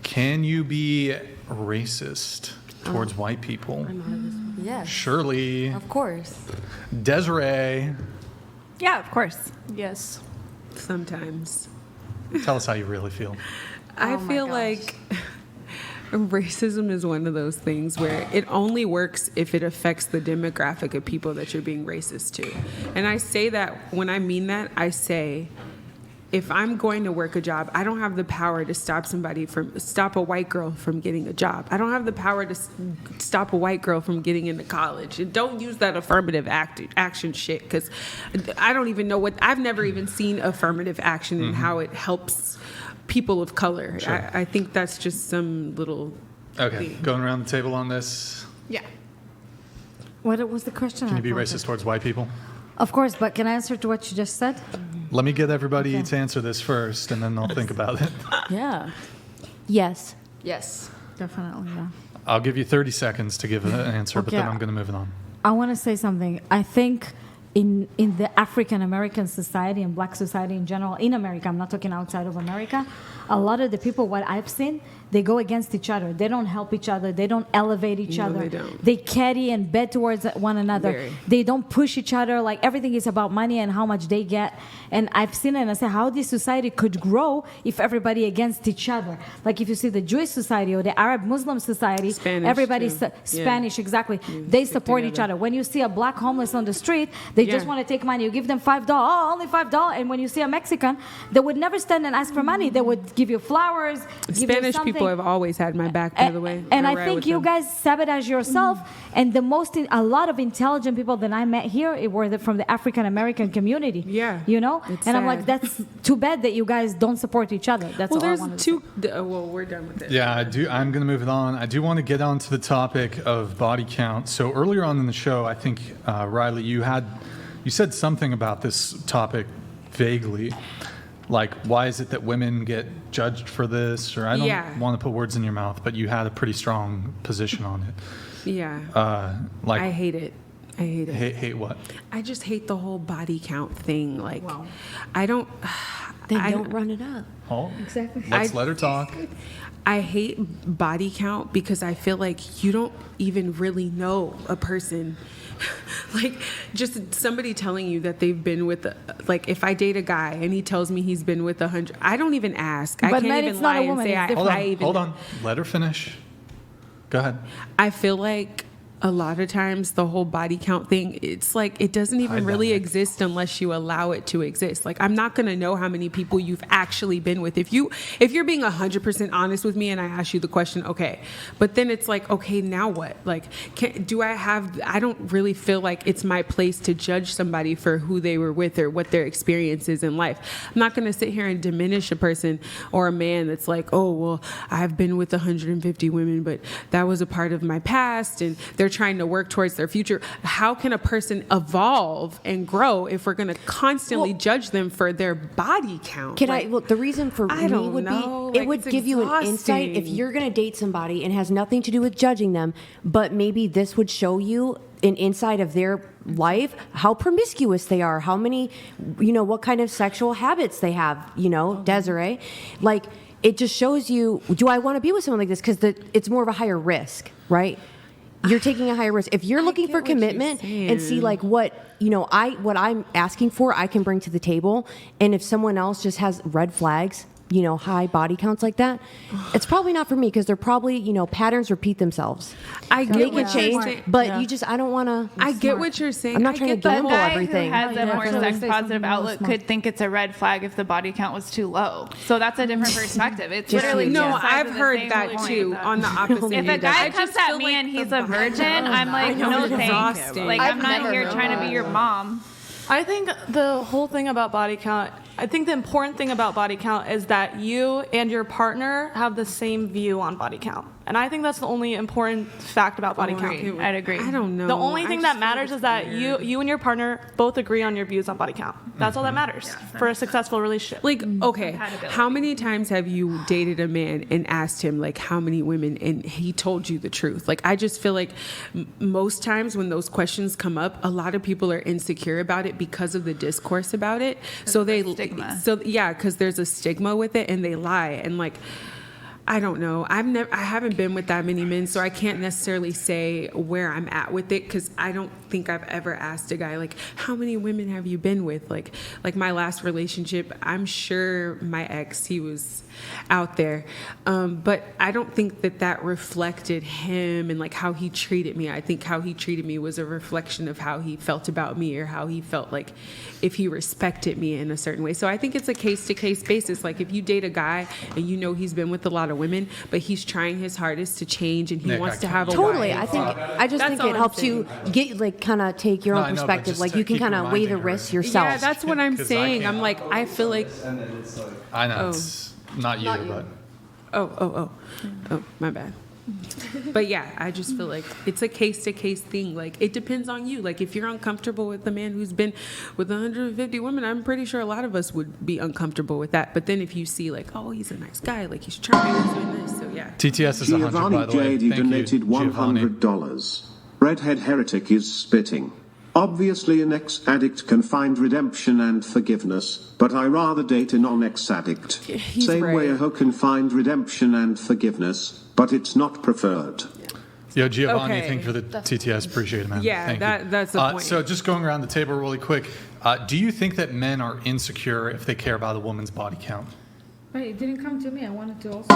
Can you be racist towards white people? Yes. Shirley. Of course. Desiree. Yeah, of course. Yes. Sometimes. Tell us how you really feel. I feel like racism is one of those things where it only works if it affects the demographic of people that you're being racist to. And I say that, when I mean that, I say, if I'm going to work a job, I don't have the power to stop a white girl from getting a job. I don't have the power to stop a white girl from getting into college. And don't use that affirmative action shit, because I don't even know I've never even seen affirmative action and how it helps people of color. Sure. I think that's just some little thing. Going around the table on this. Yeah. What was the question? Can you be racist towards white people? Of course, but can I answer to what you just said? Let me get everybody to answer this first, and then they'll think about it. Yeah. Yes. Yes. Definitely, yeah. I'll give you 30 seconds to give an answer, but then I'm going to move it on. I want to say something. I think in the African American society and black society in general, in America, I'm not talking outside of America, a lot of the people, what I've seen, they go against each other. They don't help each other. They don't elevate each other. They don't. They carry and bet towards one another. Very. They don't push each other. Like, everything is about money and how much they get. And I've seen it, and I say, how this society could grow if everybody against each other. Like, if you see the Jewish society or the Arab Muslim society, Spanish, everybody's too. Spanish, exactly. Yeah, they support each together. other. When you see a black homeless on the street, they just want to take money. You give them $5. Oh, only $5. And when you see a Mexican, they would never stand and ask for money. They would give you flowers. Give you Spanish something. people have always had my back, by the way. And I think you guys sabotage yourself. And a lot of intelligent people that I met here were from the African American community. Yeah. You know? It's And I'm sad. like, that's too bad that you guys don't support each other. That's Well, all I there's wanted to two. say. Well, we're done with it. Yeah, I'm going to move it on. I do want to get on to the topic of body count. So earlier on in the show, I think, Riley, you said something about this topic vaguely. Like, why is it that women get judged for this? Or I don't want to put words in your mouth, but you had a pretty strong position on it. Yeah. I hate it. I hate it. Hate what? I just hate the whole body count thing. Like, I don't. Then don't run it up. Oh, exactly. Let's let her talk. I hate body count because I feel like you don't even really know a person. Like, just somebody telling you that they've been with, like, if I date a guy and he tells me he's been with 100, I don't even ask. I can't even lie and say Hold on. Let her finish. Go ahead. I feel like a lot of times the whole body count thing, it's like it doesn't even really exist unless you allow it to exist. Like, I'm not going to know how many people you've actually been with. If you're being 100% honest with me and I ask you the question, okay. But then it's like, okay, now what? Like, I don't really feel like it's my place to judge somebody for who they were with or what their experience is in life. I'm not going to sit here and diminish a person or a man that's like, oh, well, I've been with 150 women, but that was a part of my past and they're trying to work towards their future. How can a person evolve and grow if we're going to constantly judge them for their body count? The reason for me would be, it would give you an insight if you're going to date somebody and has nothing to do with judging them, but maybe this would show you an insight of their life, how promiscuous they are, how many, what kind of sexual habits they have, Desiree. Like, it just shows you, do I want to be with someone like this? Because it's more of a higher risk, right? You're taking a higher risk. If you're looking for commitment and see like what I'm asking for, I can bring to the table. And if someone else just has red flags, high body counts like that, it's probably not for me because they're probably, patterns repeat themselves. I get what you're saying, but I don't want to. I get what you're saying. I'm not trying to gamble everything. Who has a more sex positive outlook could think it's a red flag if the body count was too low. So that's a different perspective. It's literally I've heard that too. On the opposite. If a guy comes at me and he's a virgin, I'm like, no thanks. Like, I'm not here trying to be your mom. I think the whole thing about body count, I think the important thing about body count is that you and your partner have the same view on body count. And I think that's the only important fact about body count. I'd agree. I don't know. The only I thing just that feel matters it's is that weird. you and your partner both agree on your views on body count. That's all that matters for a successful relationship. Like, okay, how many times have you dated a man and asked him, like, how many women, and he told you the truth? Like, I just feel like most times when those questions come up, a lot of people are insecure about it because of the discourse about it. So they, stigma. so yeah, because there's a stigma with it, and they lie. And like, I don't know. I haven't been with that many men, so I can't necessarily say where I'm at with it, because I don't think I've ever asked a guy, like, how many women have you been with? Like my last relationship, I'm sure my ex, he was out there. But I don't think that reflected him and like how he treated me. I think how he treated me was a reflection of how he felt about me, or how he felt like if he respected me in a certain way. So I think it's a case-to-case basis. Like if you date a guy and you know he's been with a lot of women, but he's trying his hardest to change and he Nick, wants I to can't- have a Totally. wife. I just That's think all it I'm helps saying. you get, like, kind of take your No, own I know, but perspective. just Like, to you can keep kind of weigh the reminding her. risks yourself. Yeah, that's what I'm 'Cause I saying. can't- I'm like, I feel like, I know it's not you, but oh, my bad. But yeah, I just feel like it's a case-to-case thing. Like, it depends on you. Like, if you're uncomfortable with a man who's been with 150 women, I'm pretty sure a lot of us would be uncomfortable with that. But then if you see, like, oh, he's a nice guy, like, he's trying, he's doing this, so yeah. TTS is 100, Giovanni by the way. J.D. Thank donated you, Giovanni. $100. Redhead heretic is spitting. Obviously an ex-addict can find redemption and forgiveness, but I rather date a non-ex-addict. He's Same way a right. hoe can find redemption and forgiveness, but it's not preferred. Yo, Giovanni, Okay. thank you for the TTS. Appreciate it, man. Yeah, Thank you. that's the point. So just going around the table really quick, do you think that men are insecure if they care about a woman's body count? Wait, it didn't come to me. I wanted to also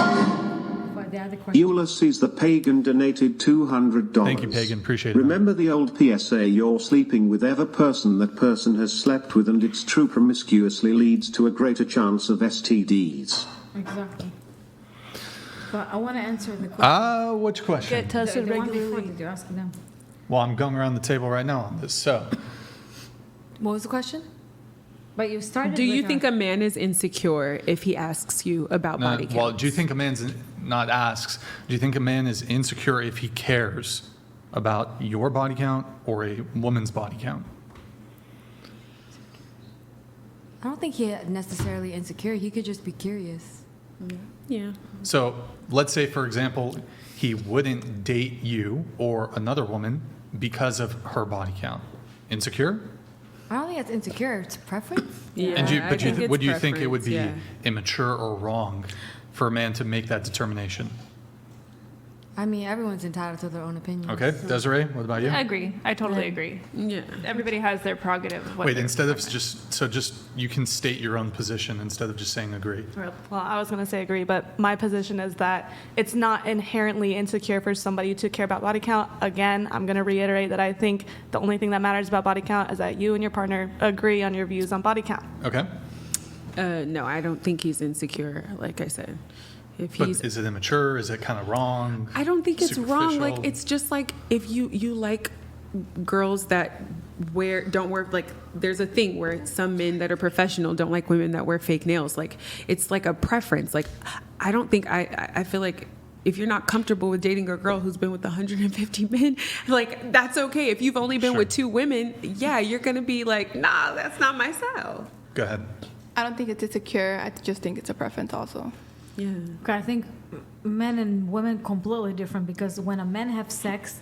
for the other question. Ulysses the Pagan donated $200. Thank you, Pagan. Appreciate it. Remember the old PSA, you're sleeping with every person that person has slept with, and it's true promiscuously leads to a greater chance of STDs. Exactly. But I want to answer the question. Which question? Get tested the one before, regularly. did you ask them? Well, I'm going around the table right now on this. So, What was the question? But you started. Do you with think a man is insecure if he asks you about no, body count? well, do you think a man's not asks? Do you think a man is insecure if he cares about your body count or a woman's body count? I don't think he necessarily insecure. He could just be curious. Yeah. So, let's say, for example, he wouldn't date you or another woman because of her body count. Insecure? I don't think it's insecure. It's preference. Yeah. And I think it's would you think it would be preference, immature or wrong for a man to make that determination? I mean, everyone's entitled to their own opinion. Okay, Desiree, what about you? I agree. I totally agree. Yeah. Everybody has their prerogative. Of what Wait, their instead of preference. just you can state your own position instead of just saying agree. Well, I was going to say agree, but my position is that it's not inherently insecure for somebody to care about body count. Again, I'm going to reiterate that I think the only thing that matters about body count is that you and your partner agree on your views on body count. Okay, No, I don't think he's insecure, like I said. If but he's is it immature? Is it kind of wrong? I don't think it's wrong. Like, Superficial? it's just like if you like girls that don't wear, like, there's a thing where some men that are professional don't like women that wear fake nails. Like, it's like a preference. Like, I don't think I feel like if you're not comfortable with dating a girl who's been with 150 men, like, that's okay. If you've only been Sure. with 2 women, yeah, you're gonna be like, nah, that's not my style. Go ahead. I don't think it's insecure. I just think it's a preference also. Yeah. Okay, I think men and women completely different, because when a man have sex,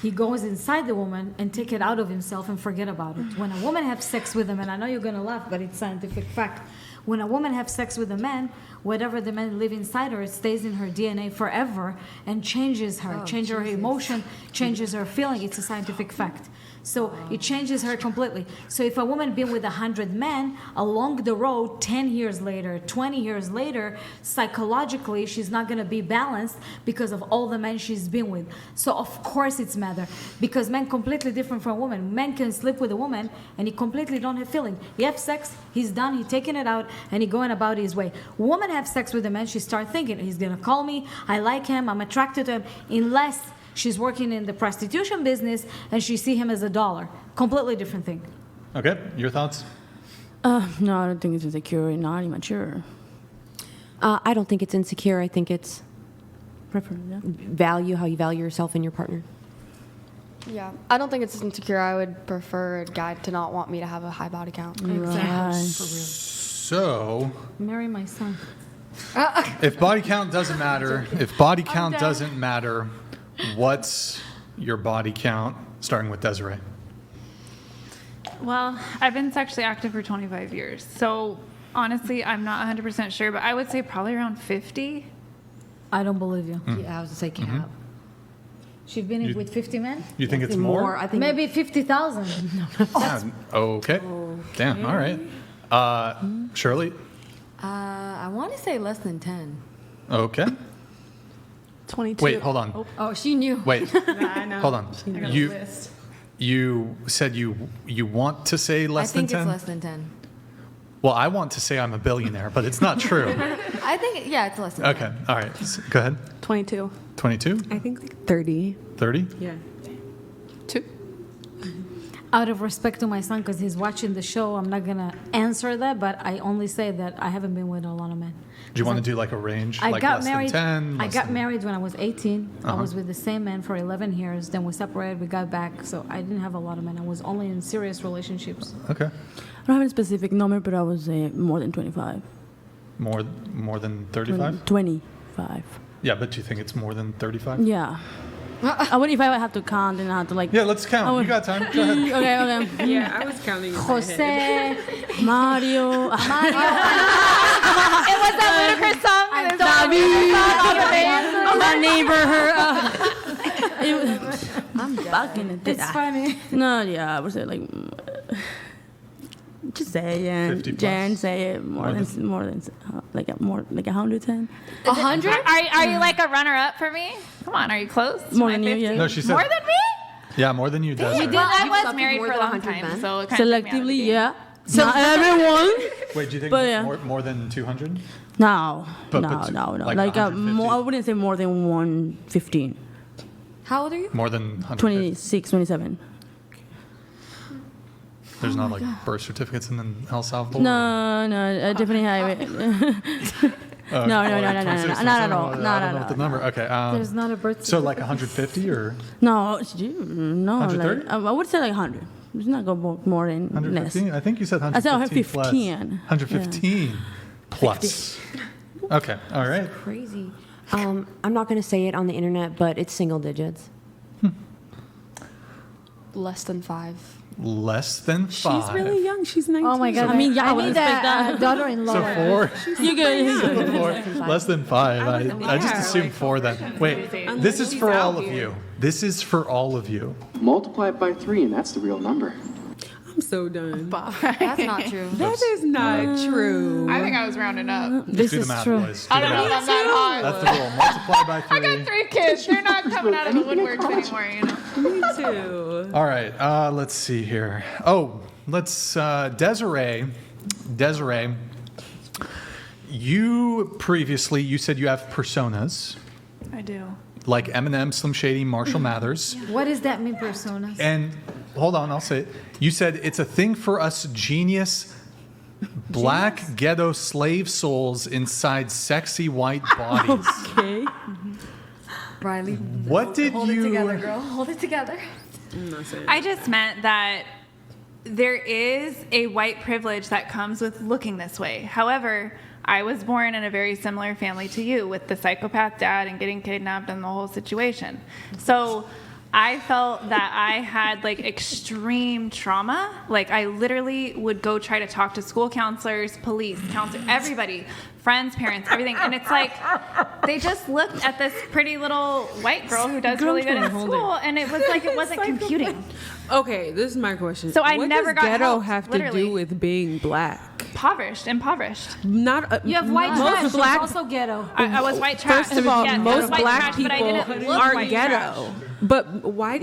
he goes inside the woman and take it out of himself and forget about it. When a woman have sex with a man, I know you're gonna laugh, but it's scientific fact. When a woman have sex with a man, whatever the man live inside her, it stays in her DNA forever and changes her, changes her emotion, changes her feeling. It's a scientific fact. So it changes her completely. So if a woman been with 100 men, along the road, 10 years later, 20 years later, psychologically, she's not going to be balanced because of all the men she's been with. So of course it's matter, because men completely different from women. Men can sleep with a woman and he completely don't have feeling. He have sex, he's done, he taking it out, and he going about his way. Woman have sex with a man, she start thinking, he's going to call me, I like him, I'm attracted to him, unless she's working in the prostitution business and she see him as a dollar. Completely different thing. Okay, your thoughts? No, I don't think it's insecure and not immature. I don't think it's insecure. I think it's value, how you value yourself and your partner. Yeah, I don't think it's insecure. I would prefer a guy to not want me to have a high body count. Exactly. So, Marry my son. if body count doesn't matter, what's your body count? Starting with Desiree. Well, I've been sexually active for 25 years. So honestly, I'm not 100% sure, but I would say probably around 50. I don't believe you. Yeah, I was to say cap. She's been with 50 men? You think it's more? I think Maybe 50,000. Okay. Damn. All right. Shirley. I want to say less than 10. Okay. 22. Wait, hold on. Oh, she knew. Wait. I know. Hold on. I got a list. You said you want to say I less than think 10? it's less than 10. Well, I want to say I'm a billionaire, but it's not true. I think, yeah, it's less than 10. Okay. All right. Go ahead. 22. 22? I think like 30. 30? Yeah. 2. Out of respect to my son, because he's watching the show, I'm not going to answer that, but I only say that I haven't been with a lot of men. Do you want to do like a range? I like got less married. than 10? I got married when I was 18. I Uh-huh. was with the same man for 11 years. Then we separated. We got back. So I didn't have a lot of men. I was only in serious relationships. Okay. I don't have a specific number, but I would say more than 25. More than 35? 25. Yeah, but do you think it's more than 35? Yeah. I would, if I would have to count, then I have to like. Yeah, let's count. You got time. Go ahead. Okay. Yeah, I was counting. Jose, Mario. It was that ludicrous song. My neighbor, I'm back in it. it's funny. No, yeah, I would say like. Just say it, 50 plus. Jen. Say it more than 110. 100? Are you like a runner-up for me? Come on, are you close? More My than you, 50? yeah. No, she said. More than me? Yeah, more than you, Desiree. Well, I You've was slept married with for a more long than 100 time, men? so it kind of Selectively, yeah. Not everyone. Wait, do you think But, yeah. more than 200? No, But- no. like Like, 150? I wouldn't say more than 115. How old are you? More than 150? 26, 27. There's not like birth certificates in El Salvador? No, I definitely have it. No, not at all. I don't Not know at what the all. number. Okay. There's not a birth So like 150 or No, 130? like, I would say like 100. It's not go more than less. 115? I think you said 115 I said 115. plus. 115 plus. Okay. All right. Crazy. I'm not going to say it on the internet, but it's single digits. Less than 5. Less than 5. She's really young. She's 19. Oh my God. I mean, yeah, I I would need expect a that. daughter-in-law. So 4. You good? Less than 5. I just assumed 4 then. Wait, this is for all of you. This is for all of you. Multiply it by 3, and that's the real number. I'm so done. That's not true. That is not true. I think I was rounding up. This Do the is math, true. boys. Do I the don't know if math. I'm that high. That's the rule. Multiply by 3. I got 3 kids. They're not coming out of the woodworks anymore, you know. Me too. All right, let's see here. Oh, let's Desiree, you said you have personas I do. like Eminem, Slim Shady, Marshall Mathers, What does that mean, personas? and hold on, I'll say it. You said it's a thing for us genius black ghetto slave souls inside sexy white bodies. Okay. Riley, What did hold you? it together, girl. Hold it together. I just meant that there is a white privilege that comes with looking this way. However, I was born in a very similar family to you with the psychopath dad and getting kidnapped and the whole situation. So I felt that I had like extreme trauma. Like I literally would go try to talk to school counselors, police, counselors, everybody, friends, parents, everything. And it's like they just looked at this pretty little white girl who does really good in school, and it was like it wasn't computing. Okay, this is my question. So I what never does got ghetto help, have literally. to do with being black? Impoverished. Not You have white most trash. black. It's also ghetto. I was white trash. First of all, Yes, I was most white black trash, but I people didn't look are white ghetto. trash. But why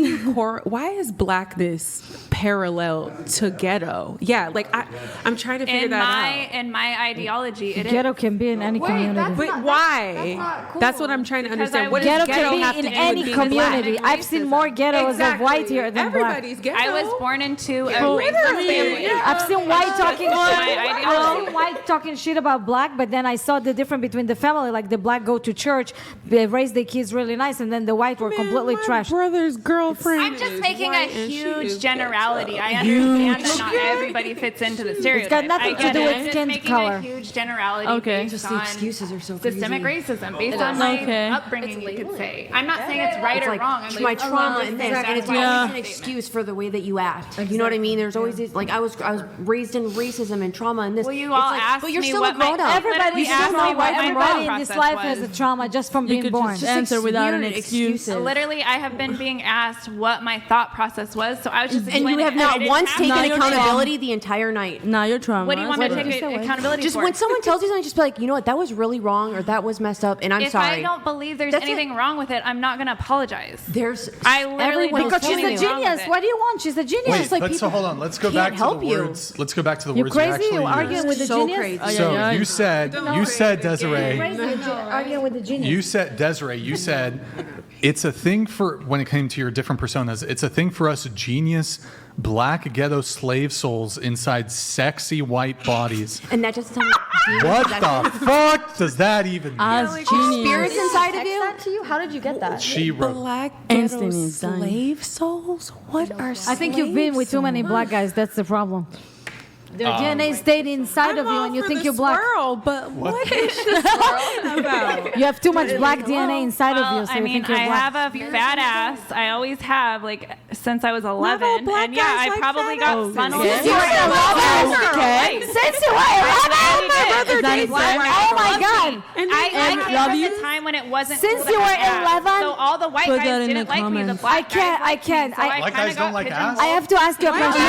is blackness parallel to ghetto? Yeah, like I'm trying to figure that out. In my ideology, it Ghetto can be in any community. But why? That's what I'm trying to understand. What Ghetto does can have be to in do any with community. being I've seen more ghettos of white here than Everybody's black. ghetto. I was born into a racist family. I've seen white talking ideology. I've seen white talking shit about black, but then I saw the difference between the family. Like the black go to church, they raise their kids really nice, and then the white were completely trash. Brother's girlfriend. I'm just making a huge generality. I understand that not everybody fits into the stereotype. It's got nothing to do with skin making color. a huge generality Okay. based Just the on excuses are so systemic crazy. racism, based on my Okay. upbringing, you could say. I'm not saying it's right It's or like wrong. I'm my like, trauma and this, and it's Yeah. always an excuse for the way that you act. You know what I mean? There's always these, like I was raised in racism and trauma and this. Well, you It's all like, asked but you're me still what a my grown up. Everybody You should asked me know what what my everybody thought in this process life has was. a trauma just from You being could born. just answer without an weird excuse. excuses. Literally, I have been being asked what my thought process was, so I was just And you explaining have it. I not didn't once have taken No, to- you're accountability the entire night. Nah, you're trauma. What do you want me to take accountability Just for? when someone tells you something, just be like, you know what, that was really wrong or that was messed up, and I'm if sorry. I don't believe there's That's anything wrong with it, I'm not going to apologize. There's I literally everyone don't Because see she's a anything wrong with genius. it. What do you want? She's a genius. Wait, Just like so people. hold on. Let's go can't back to the help you. words. Let's go back to the You words crazy? you actually You arguing used. with the so genius? crazy. So yeah. you said Desiree. Arguing with the genius. You said Desiree. You said it's a thing for when it came to your different personas. It's a thing for us genius black ghetto slave souls inside sexy white bodies. and that just sounds What the fuck does that even mean? As genius. spirits inside of you. That to you? How did you get that? She wrote. Black Einstein ghetto is dying. slave souls? What are I think you've been with too many black guys. That's the problem. Their DNA stayed inside of you, and you think you're black. But what is she talking about? You have too much black DNA inside of Well, you, so I you mean, think you're I black. have a fat ass. I always have, like, since I was 11. all black And yeah, guys I like probably fat got asses. funneled. Since you were 11? Okay. Since you were 11? brother dates Oh my God. I came love from you. the time when it wasn't Since cool you to were have ass. 11? So all the white Put that guys in the didn't like me. The comments. black I can't, guys liked me, so White kinda guys don't got like pigeonholed. ass? I have to ask you a question.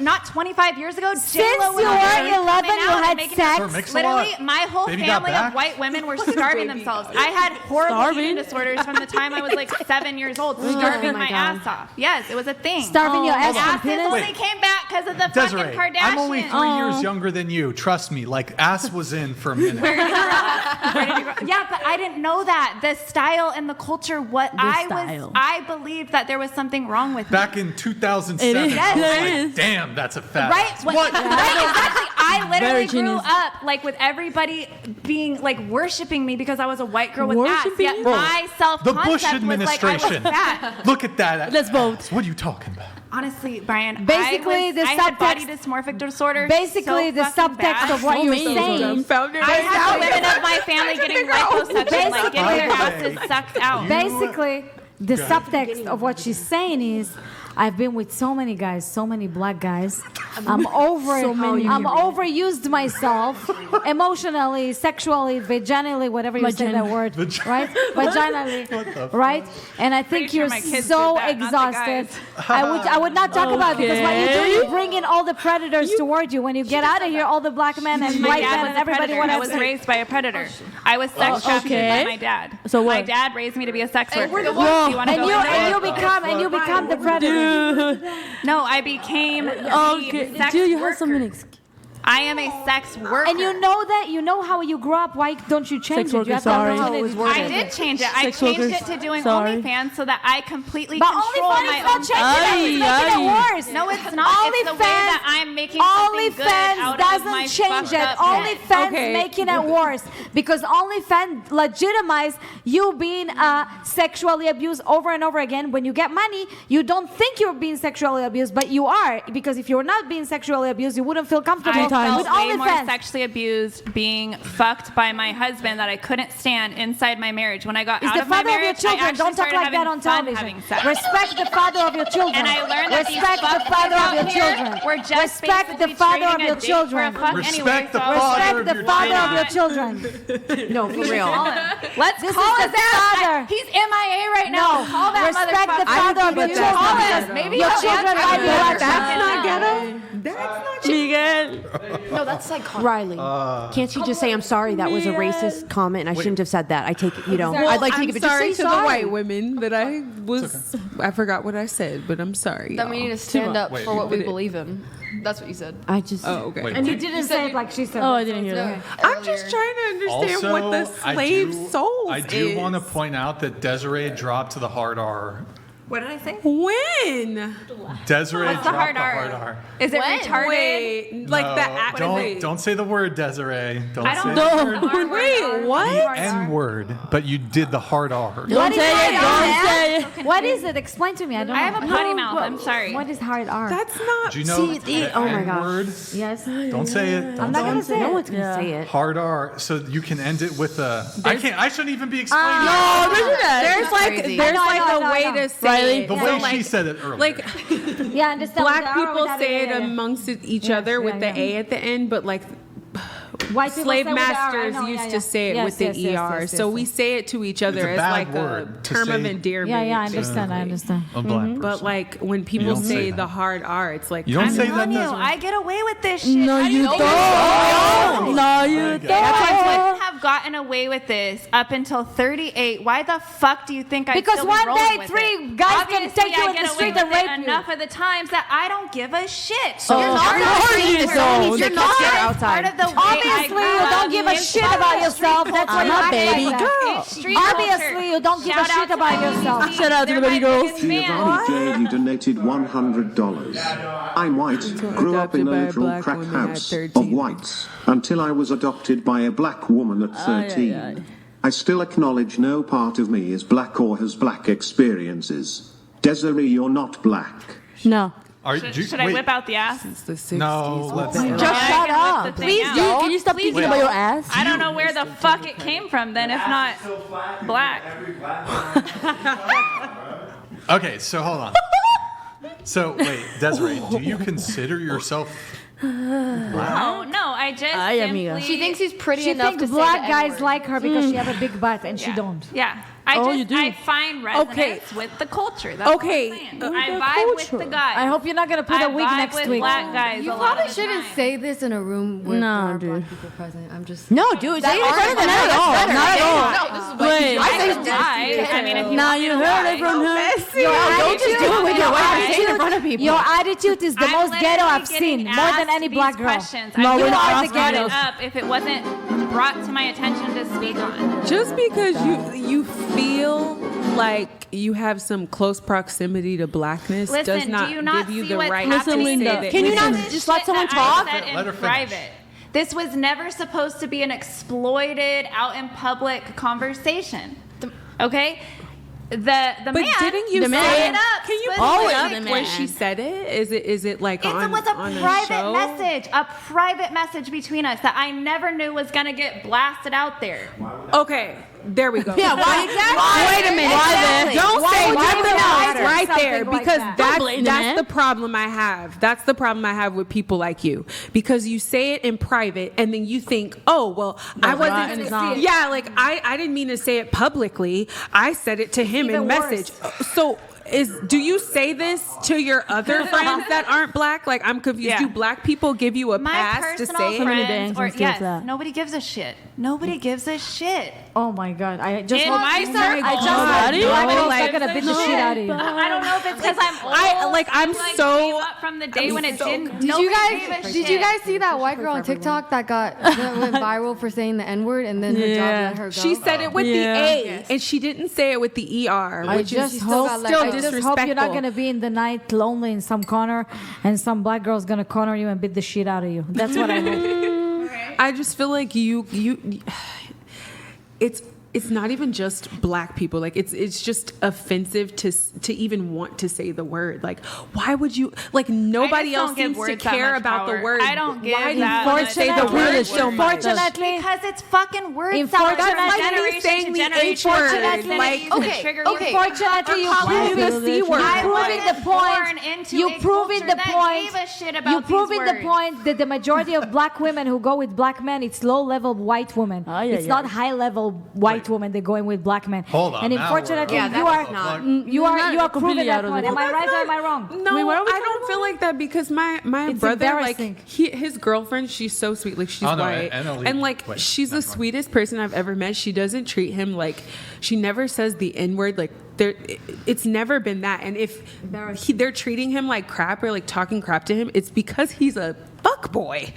Not 25 years ago. Since you were 11, you had Sure, sex. mix a Literally, lot. my whole Baby got family back? of white women were starving themselves. I had horrible eating disorders from the time I was like 7 years old, starving my my God. ass off. Yes, it was a thing. Starving your ass from Asses penis? only came back because of the Desiree, fucking Kardashians. I'm only 3 years younger than you. Trust me. Like ass was in for a minute. Yeah, but I didn't know that. The style and the culture, style. I believed that there was something wrong with me. Back in 2007, It is. I was It like, is. damn, that's a fat Right? ass. Right, exactly. I literally Very grew genius. up like with everybody being like worshiping me because I was a white girl with ass. Worshiping Yet you? my The self-concept Bush was like administration. I was fat. Look at that. Let's vote. What are you talking about? Honestly, Brian, Basically, I had body subtext- dysmorphic disorder. Basically, so the fucking subtext bad. of what you're saying. I had women of my family getting liposuction, like getting their asses sucked out. Basically, the subtext of what she's saying is, I've been with so many guys, so many black guys. I'm overused myself emotionally, sexually, vaginally, whatever you say that word, right? Vaginally, right? And I think Pretty sure you're my kids so did that, not the exhausted. guys. I would not talk about it because what you do, Okay. you bring in all the predators toward you. When you get out of here, all the black men and My white dad men was and a everybody predator. I wants was raised by a predator. I was sex trafficked okay. by my dad. So what? My dad raised me to be a sex worker. Do you Whoa. want to go into it? and you become the predator. No, I became Okay. the sex Do you worker. have some excuse? I am a sex worker. And you know that, you know how you grew up. Why don't you change Sex it? worker, You have sorry. the opportunity. I did change it. I Sex changed workers, it to doing sorry. OnlyFans so that I completely But control OnlyFans my is not own changing it. It's making it worse. No, it's not. It's the way that I'm making something good OnlyFans out of my doesn't change fucked it. up head. OnlyFans Okay. making it worse because OnlyFans legitimize you being sexually abused over and over again. When you get money, you don't think you're being sexually abused, but you are, because if you're not being sexually abused, you wouldn't feel comfortable I with felt way more OnlyFans. sexually abused being fucked by my husband that I couldn't stand inside my marriage. When I got Is out the of my father of your marriage, I children. actually Don't talk started like that having on fun television. having sex. Respect the father of your children. And I learned that these Respect the fuck father of out your here children. were just Respect the basically father of trading your a date children. for a fuck Respect anyway, the so I was father Respect of the your father of children. your children. No, for real. Let's This call is his the father. ass. He's MIA right now. No, Call that respect the motherfucker. father of your children. Call him. Maybe Your he'll children answer might be you. watching. That's not ghetto. That's not Miguel. No, that's psychotic. Riley, can't you just say, I'm sorry, that was a racist comment and I shouldn't have said that? I take it, I'd like to I'm give it, just sorry say to sorry. the white women that I was. I forgot what I said, but I'm sorry. That y'all. we need to stand up Wait, for what we did it. believe in. That's what you said. I just, Oh, okay. Wait, And you didn't say it like she said. Oh, I didn't hear that. I'm just trying to understand what the slave souls I do is. want to point out that Desiree dropped to the hard R. What did I say? When? Desiree What's the dropped hard the R? hard R. Is it When? retarded? Wait, like No, the act. don't say the word, Desiree. Don't I say don't the know. word. Wait, what? N word, but you did the hard R. What is hard Don't say R? What is it? Explain to me. I don't know. I have a potty mouth. I'm sorry. What is hard R? That's not. Do you know See, the oh my N gosh. word? Yes. Don't say it. I'm Don't not say gonna it. say no it. one's going to say it. Hard R, so you can end it with a. I shouldn't even be explaining. No, don't do that. There's like crazy. there's I like know, a I way know. to say Riley? it. The So, way like, she said it earlier. like Yeah, I understand. black The R people without say it yeah. amongst each Yes, other with yeah, the yeah. A at the end, but like White people slave say with the R, I masters know, used yeah, to yeah. say it Yes, with the yes, yes, ER. yes, So yes, we yes. say it to each other It's a as bad like a word to term of say- endearment. Yeah, I understand. I understand. A black person. But like when people don't say say that. the hard R, it's like You don't kind say of- that, telling you, Desiree. I get away with this shit. No, How do you think don't. No, you don't. I would have gotten away with this up until 38. Why the fuck do you think I Because still one be rolling day with three it? guys can Obviously, take you I in get the away street with and it rape you. enough of the times that I don't give a shit. So you're not of course saying you this don't. means You're your not. kids get Part outside. of the way Obviously, I you grew don't up. give a It's shit part of about the yourself. street That's why I'm you a act baby like that. girl. It's street Obviously, culture. you don't give a Shout shit out to about my yourself. BBC. Shout out to They're the my baby girls. biggest fans. Giovanni J. donated $100. I'm white, grew up in a Adopted by a literal black crack woman at house of 13. whites until I was adopted by a black woman at 13. Ay, ay, ay. I still acknowledge no part of me is black or has black experiences. Desiree, you're not black. No. Should I whip out the ass? It's the 60s. No, let's Just not. Just I shut can up. whip the thing Please out. don't. Can you stop thinking about your ass? I don't know where the fuck it came from then, if not black. Okay, so hold on. So wait, Desiree, do you consider yourself black? No, I just Ay, amiga. simply... She thinks he's pretty She enough thinks to black say the guys N-word. like her because she have a big butt and she Yeah. don't. Yeah. You do. I find resonance Okay. with the culture. That's Okay. what I'm saying. With I the vibe with culture. the guys. I hope you're not gonna put I a wig vibe next with week. black guys You a lot probably of the shouldn't time. say this in a room where No, there are dude. black people present. I'm just No, dude, say it in front of them. Not at all. Not at all. No, this is Wait. what I you can lie. I mean, if you Now want me you to heard lie. it from her. Don't just do it with your wife. Say it in front of people. Your attitude is the I'm most ghetto literally I've seen, getting more than asked any these black girl. questions. No, I we're would not not asking brought it those. up if it wasn't brought to my attention to speak on. Just because you feel like you have some close proximity to blackness does Listen, not do you not give you see the what's right Listen, to say Linda, that. can you not This is just let shit someone that talk? I said in Let her finish. private. This was never supposed to be an exploited out in public conversation. Okay? The But man didn't you brought say it up? Can you specifically. pull Always it the when man. she said it? Is it like It on was a on private show? message, a private message between us that I never knew was gonna get blasted out there. Okay, there we go. Yeah, why exactly? Wait a minute. Exactly. Don't Why say would nothing you else matter right something there like because that? Don't blame the that's man. the problem I have. That's the problem I have with people like you because you say it in private and then you think, oh well, I That's wasn't right, gonna it's see not. it. Yeah, like I didn't mean to say it publicly. I said it to him in Even message. So. Do you say this to your other friends that aren't black? Like I'm confused. Yeah. Do black people give you a My pass to personal say it? Many friends, bangs or and stuff yes, like that. nobody gives a shit. Nobody gives a shit. Oh my god! I just In hope my circle, I just nobody hope black knows girls like are gonna beat the shit. shit out of you. I don't know if it's because I'm old. I'm so- gave up from the day when it didn't. Did nobody you gave a guys? Did shit. you guys see that white girl on TikTok that went viral for saying the N word and then her job let her go? She said it with Yeah. the A, and she didn't say it with the ER, I which just is hope, got, still like, I just hope you're not disrespectful. gonna be in the night lonely in some corner, and some black girl's gonna corner you and beat the shit out of you. That's what I hope. I just feel like you it's not even just black people. Like it's just offensive to even want to say the word. Like why would you? Like nobody I just else don't give seems to words that care much about power. the word. I don't give Why do you that want to much say the power. word so much? Unfortunately, Because it's fucking word In salad That's from like me generation saying to the generation. H word. Unfortunately, Like, it's gonna okay, trigger okay. you. Unfortunately, you Or proving the C word. You I proving was the born point. into You a proving culture the that point. gave a shit about You these proving the words. point that the majority of black women who go with black men, it's low level white women. Ay, It's ay, not ay. high level white white women, they go in with black men. Hold on, And now unfortunately, we're- you are not- you are not proving completely that out of point. it. Am I right or am I wrong? No, Wait, where are we I don't feel like that because my It's brother, like embarrassing. his girlfriend, she's so sweet. Like she's Oh, no, white, Emily- and like wait, she's the never mind. sweetest person I've ever met. She doesn't treat him like, she never says the N word. Like it's never been that. And if they're treating him like crap or like talking crap to him, it's because he's a fuck boy.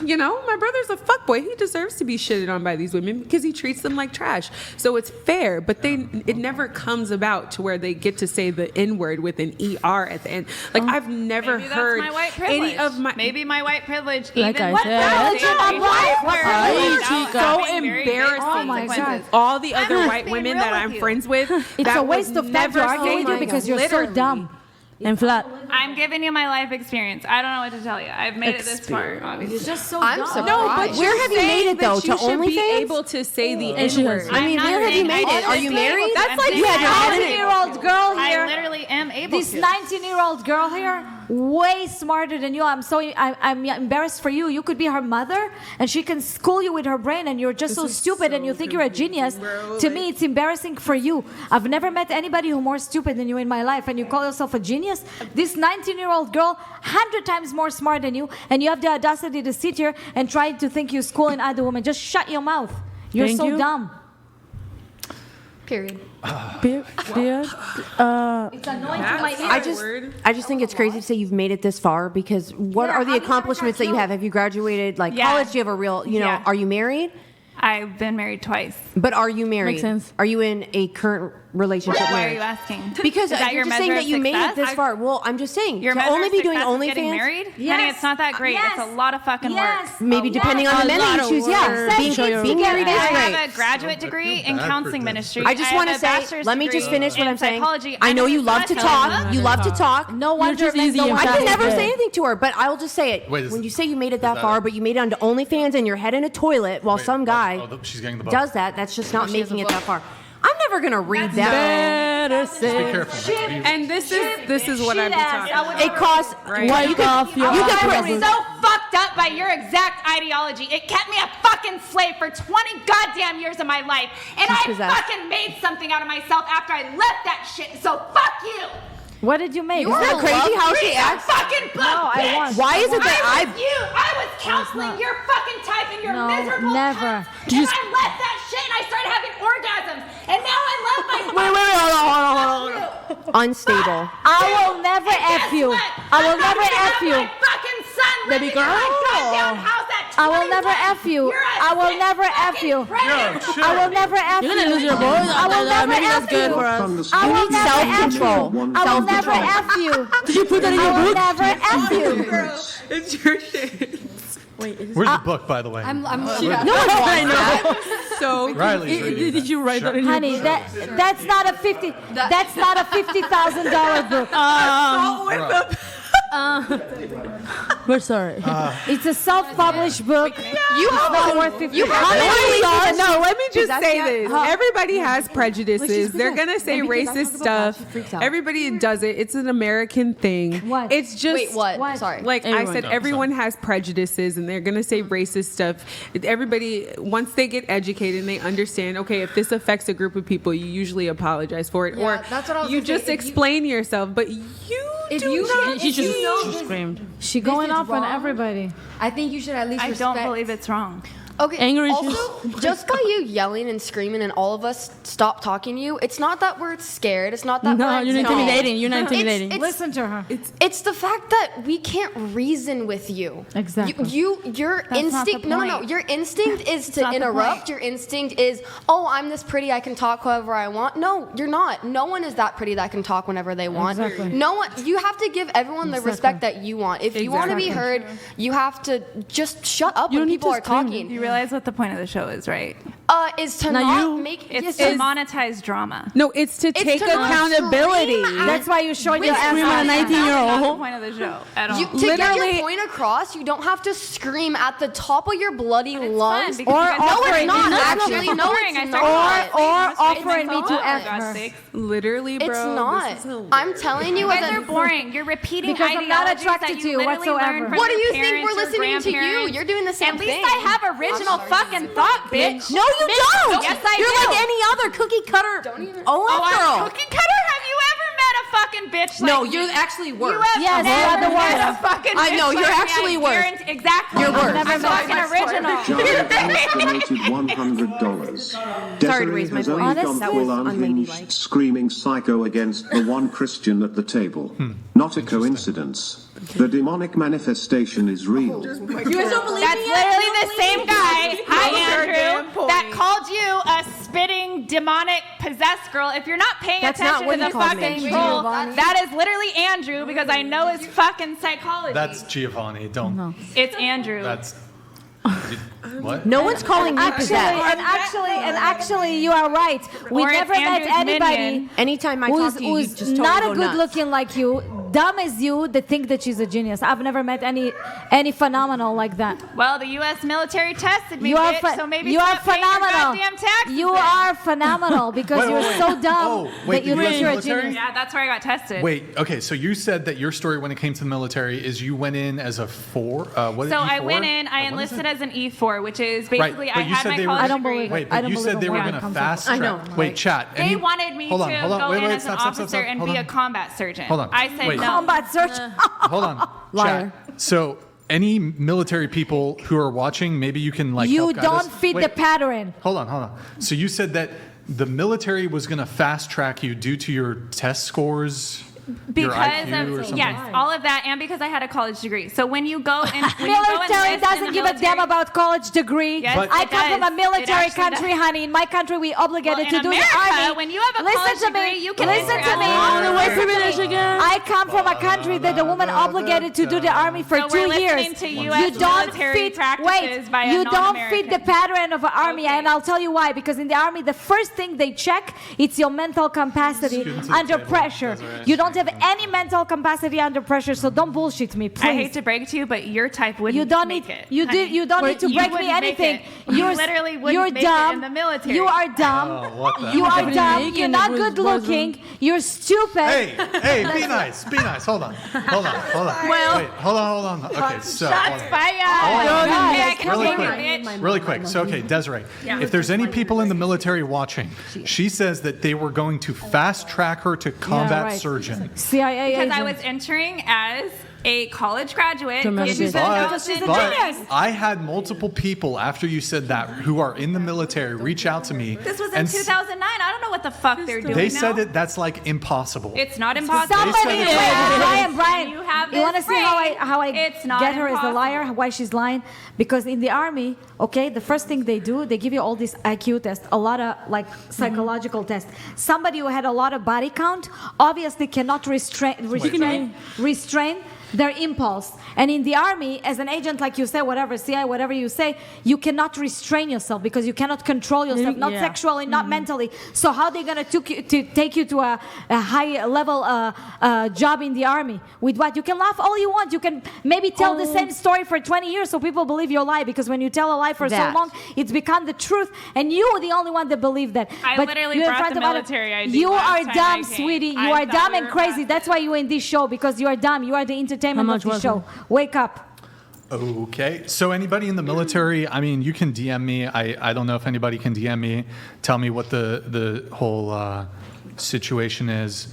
You know, my brother's a fuck boy. He deserves to be shitted on by these women because he treats them like trash. So it's fair, but it never comes about to where they get to say the N word with an ER at the end. Like I've never Maybe heard that's my white privilege. any of my Maybe my white privilege. Like even I with said. that What same privilege am I age white? where Ay, without chica. so having very big embarrassing. Oh my consequences. God. all the other just white being women real that with I'm you. friends with. It's that a waste would of time to never argue say with you my because you're so literally. dumb. And flat. I'm giving you my life experience. I don't know what to tell you. I've made it this far, obviously. You're just so I'm dumb. surprised. No, but Where have you made it, though? that you To should be OnlyFans? able to say the And she N has- word. I mean, I'm where not have you saying made I it? Are you should be married? able to. That's I'm like saying you have your I head in it. 19-year-old girl I here. literally am able This to. 19-year-old girl here, way smarter than you. I'm embarrassed for you. You could be her mother, and she can school you with her brain, and you're just so stupid, and you think you're a genius. To me, it's embarrassing for you. I've never met anybody who's more stupid than you in my life, and you call yourself a genius. This 19-year-old girl, 100 times more smart than you, and you have the audacity to sit here and try to think you're schooling other women. Just shut your mouth. You're Thank so you. dumb. Period. It's annoying to my ears. I just think it's crazy to say you've made it this far because what Yeah, are the I've never accomplishments got that you have? Have you graduated like Yeah. college? Do you have a real, Yeah. are you married? I've been married twice. But are you married? Makes sense. Are you in a current relationship? Why are marriage? you asking? Because Is that you're your just saying measure that of you made it success? this far. Well, I'm just saying Your to measure only of be doing success is getting OnlyFans. married? Yes. Honey, it's not that great. Yes. It's a lot of fucking Yes. work. Maybe depending on the men that you choose. Yeah, being married is I great. have a graduate degree in bad for counseling this. ministry. I just have want to a say, bachelor's let me just degree finish what in I'm saying. psychology. I know I'm you a love to sociologist. talk. You love to talk. No wonder just men easy don't and I want can fast. to never Yeah. say anything to her, but I'll just say it. Wait, When you say you made it that that far, it? but you made it onto OnlyFans and your head in a toilet while some guy she's getting the book. does that, that's just not she has making a it book. that far. I'm never gonna read that. Better Be say. careful. And this is what I've been talking about. It costs. Right. Wipe off your. You can I put- was so fucked up by your exact ideology. It kept me a fucking slave for 20 goddamn years of my life. And She's I possessed. fucking made something out of myself after I left that shit. So fuck you. What did you make? Isn't that crazy how she Read acts? the fucking book, No, I bitch. want. Why is it that I I? was you. I was counseling not. your fucking type and your No, miserable never. cunts. And I left that shit and I started having orgasms. And now I love my Wait, hold on. Unstable. I will never F you. I will never F you. My fucking son Baby living in my girl. goddamn house at I will 21. never F you. You're a I will sick never F fucking you. predator. I will never F You're you. gonna lose your voice. I will never Maybe that's F good you. for us. From the I You will need never F self-control. you. I will never Self-control. F you. Did you put that in I your will book? never F you. It's your shit. Where's the book, by the way? I'm No one wants that. So Riley's reading Did you write that in your Honey, book? that's not a $50,000 book. We're sorry. It's a self-published book. You have not worth 50. You have no. Let me just That's say not- this. huh? Everybody has prejudices. They're gonna say No, because I racist talk about that. stuff. She freaks out. Everybody does it. It's an American thing. What? It's just Wait, what? What? Sorry. Like Everyone I said, does. everyone has prejudices, and they're gonna say racist stuff. Everybody, once they get educated and they understand, okay, if this affects a group of people, you usually apologize for it, Yeah, or that's what I was you gonna say. just If you- explain yourself. But you If do you not. She just know she screamed. She going is off on wrong. everybody. I think you should at least I respect. don't believe it's wrong. Okay. Anger also, issues. just by you yelling and screaming and all of us stop talking to you, it's not that we're scared. It's not that No, we're you're intimidating. You're not It's- intimidating. it's- Listen to her. It's the fact that we can't reason with you. Exactly. Your That's not instinct. the No. point. Your instinct is to not the interrupt. point. Your instinct is, oh, I'm this pretty. I can talk however I want. No, you're not. No one is that pretty that can talk whenever they want. Exactly. No one. You have to give everyone the respect that you want. If you want to be heard, you have to just shut up You when don't need people to are scream. talking. You realize what the point of the show is, right? Is to Now not you- make. It's yes, to monetize drama. No, it's to take to not accountability. scream at- That's why you're showing your ass. Scream at a out. 19-year-old. Not the point of the show at all. To get Literally- your point across, you don't have to scream at the top of your bloody lungs. because Or you guys no, are it's boring. not, No, actually. it's No, boring. it's I not. started Or It's offering me so to hard, F for God's her. sake. Literally, bro. It's this not. is hilarious. I'm telling you, You as guys a are boring. You're repeating Because I'm not ideologies attracted that to you literally whatsoever. learned from What do your you think parents, we're your listening to you? grandparents. You're doing the same At least thing. I have original fucking thought, bitch. No, you don't. Yes, I You're do. like any regular cookie cutter Oh, girl. I'm cookie cutter? Have you ever met a fucking bitch like No, me? you're actually worse. You have Yes, never you are the met worst. a fucking I know, bitch you're like me. actually I worse. guarantee- Exactly. You're worse. Never I'm met fucking original. Giant has donated $100. Sorry to Desiree raise my has voice. only gone Honestly, full unladylike. unhinged, screaming psycho against the one Christian at the table. Not a coincidence. The demonic manifestation is real. You guys don't believe That's me? literally the same guy, hi Damn Andrew, point. that called you a spitting, demonic, possessed girl. If you're not paying That's not attention what to the he called me. fucking troll, that is literally Andrew because I know his fucking psychology. That's Giovanni. Don't. It's Andrew. That's. What? No one's calling me Actually, possessed. and actually, you are right. We Or it's never met Andrew's anybody minion. Anytime I who's, talk to you, you who's just totally not go a good nuts. looking like you, dumb as you, that think that she's a genius. I've never met any phenomenal like that. Well, the U.S. military tested me, You are bitch, so maybe you are stop paying your phenomenal. goddamn taxes You then. are phenomenal because Wait, you're wait, so wait. dumb Oh, wait, that you the think US you're a military? genius. Yeah, that's where I got tested. Wait. Okay. So you said that your story when it came to the military is you went in as a four. What? So I E4? went in, I What is enlisted it? as an E4, which is Right, basically but I you had said my they were- college I don't degree. believe it. Wait, I but don't you believe said a they were word going that to comes fast out. I track. know. Wait, chat. They wanted me hold on, to hold on. go Wait, in wait, as stop, an stop, officer stop, and hold be on. a combat surgeon. Hold on. I said Wait. no. Combat search. Hold on. Liar. Chat. So any military people who are watching, maybe you can like You help guide don't us. fit the Wait, pattern. Hold on. So you said that the military was going to fast track you due to your test scores, your Because IQ or of something. yes, all of that, and because I had a college degree. So when you go and when you go Military enlist in doesn't the give a damn military- about college degree. Yes, But- I it come from does. a military It actually country, does. honey. In my country, we obligated Well, to in do America, the army. when you have a listen college to me. degree, you can listen enter to me. as a Listen to me. Michigan. I come from a country that the woman obligated to do the army for So 2 we're years. listening to US You don't military fit. practices Wait, by a you don't fit the non-American. pattern of an army, Okay. and I'll tell you why. Because in the army, the first thing they check it's your mental capacity Scoot to the under table. pressure. Desiree. You don't have any mental capacity under pressure, so don't bullshit me, please. I hate to break it to you, but your type wouldn't You don't make need. it. You honey. did. You don't need to You break me wouldn't make anything. it. You literally wouldn't You're make it dumb. in the military. You are dumb. Oh, what the You hell? are Definitely dumb. make it You're in not the good boys' looking. You're stupid. Hey, be nice. Hold on. Well- Wait, hold on. Okay, so Shots hold on. fired. God. Okay, I can Really take quick. it, bitch. Really quick. So, okay, Desiree, if there's any people in the military watching, she says that they were going to fast track her to combat right. surgeon. CIA Because I agent. was entering as a college graduate. Tremendous. in She's a 2009. genius. I had multiple people after you said that who are in the military reach out to me. This was in and 2009. I don't know what the fuck they're doing They now. said that that's like impossible. It's not impossible. Somebody, They wait, said it's Brian, You have you want to this see brain. how I It's not get her as a impossible. liar? Why she's lying? Because in the army, okay, the first thing they do, they give you all these IQ tests, a lot of like psychological tests. Somebody who had a lot of body count obviously cannot restrain their impulse. And in the army, as an agent, like you say, whatever, CIA, whatever you say, you cannot restrain yourself because you cannot control yourself, not Yeah. sexually, not mentally. So how are they going to take you to a high level job in the army? With what? You can laugh all you want. You can maybe tell the same story for 20 years so people believe your lie, because when you tell a lie for so That. long, it's become the truth. And you are the only one that believe that. I But literally you're in brought front the of other- military ID You last are time dumb, I came. sweetie. You I are thought dumb we and were crazy. past That's it. why you're in this show, because you are dumb. You are the entertainment How of much this show. was Wake up. Okay, so anybody in the military, I mean, you can DM me. I don't know if anybody can DM me. Tell me what the whole situation is.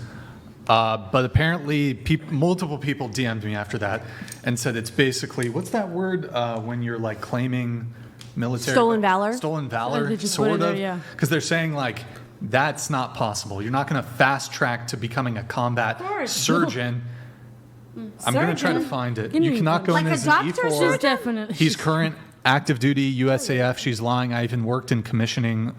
But apparently, multiple people DM'd me after that and said it's basically, what's that word when you're like claiming military? Stolen valor? Stolen valor, They just put sort it there, of. yeah. Because they're saying like, that's not possible. You're not going to fast track to becoming a combat surgeon. I'm going to try to find it. You cannot go in Like a as an doctor E4. surgeon? Definitely. He's current active duty USAF. She's lying. I even worked in commissioning